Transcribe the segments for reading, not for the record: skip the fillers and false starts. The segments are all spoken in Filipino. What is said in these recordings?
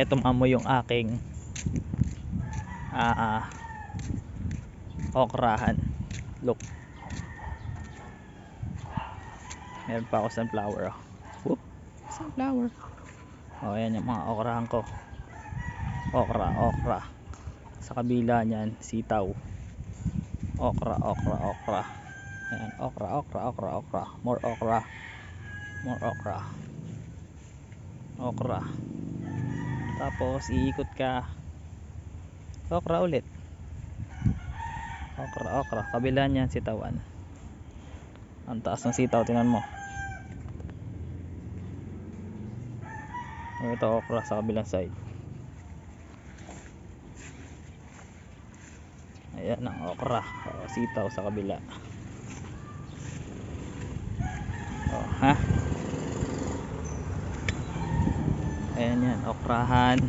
Ito mo yung aking okrahan. Look, meron pa ako sunflower. Whoop, sunflower. Ayan yung mga okrahan ko. Okra. Sa kabila niyan, sitaw. Okra. Ayan, okra. More okra. Tapos iikot ka, okra ulit. Okra. Kabila niyan, sitawan. Ang taas ng sitaw, tingnan mo. Ito okra sa kabilang side. Ayan ang okra. Sitaw sa kabila. Ha? Ayan yan, okrahan.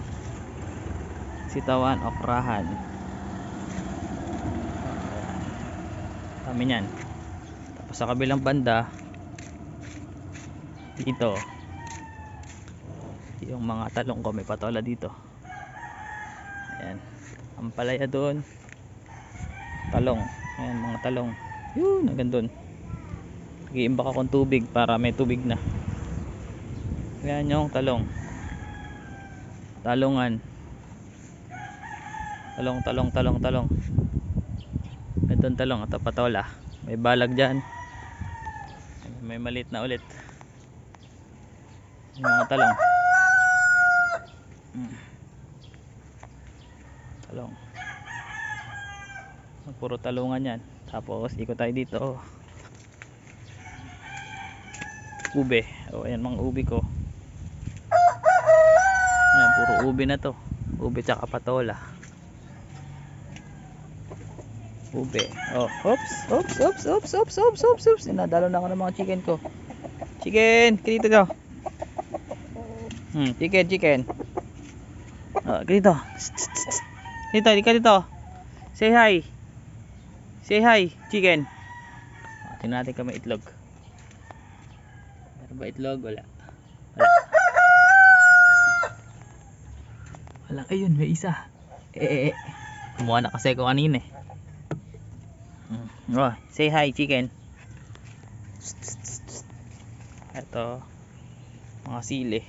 Sitawan, okrahan. Dami yan. Tapos sa kabilang banda, dito, yung mga talong ko, may patola dito. Ayan, ang palaya doon, talong. Ayan, mga talong. Yun, hanggang doon. Nag-iimbak akong tubig para may tubig na. Ayan yung talong. Talongan. Talong. Itong talong, ito patola. May balag dyan. May maliit na ulit. Yung mga talong. Talong. Puro talungan yan. Tapos ikot tayo dito. Ube. Ayan mga ube ko. Ayan, puro ube na to. Ube tsaka patola. Ube. Oops. Nadalo na ako ng mga chicken ko. Chicken, dito daw. Chicken. Dito. Dito. Say hi, chicken. Tingnan natin kung may itlog. Meron ba itlog? Wala. Ayun, may isa. Kumuha na kasi ko kanina eh. Say hi, chicken. Ito, mga sili.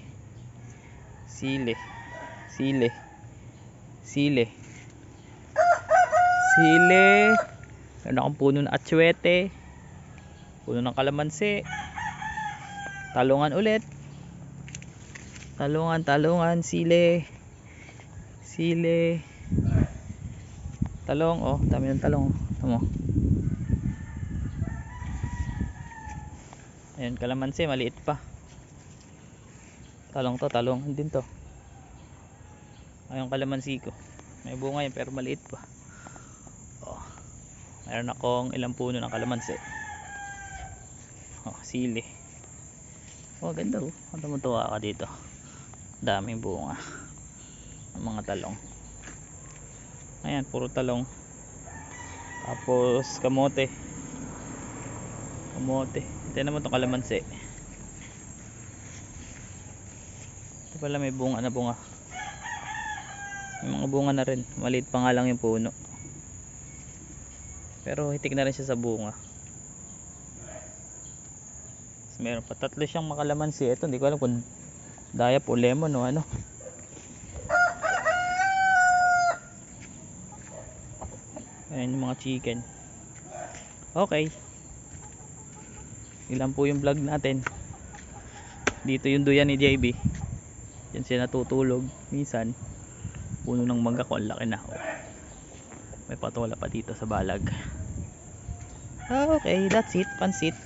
Meron akong puno ng atsuete, puno ng kalamansi, talungan ulit, talungan, sili, talong. Dami ng talong. Tama. Ayan, kalamansi, maliit pa. Talong din to. Ayun, kalamansi ko, may bunga yan pero maliit pa. Meron akong ilang puno ng kalamansi. Sili. Ganda oh. Ano mo tuwa ka dito? Daming bunga ng mga talong. Ayan, puro talong. Tapos kamote. Ito naman itong kalamansi. Ito pala may bunga. May mga bunga na rin. Maliit pa nga lang yung puno. Pero hitik na rin siya sa bunga. Meron pa 3 siyang makalamansi. Ito hindi ko alam kung dayap o lemon o ano. Ayan yung mga chicken. Okay, ilan po yung vlog natin. Dito yung duyan ni JB. Diyan siya natutulog. Minsan puno ng mangga ko, ang laki na. May patola pa dito sa balag. Okay, that's it. Pansit.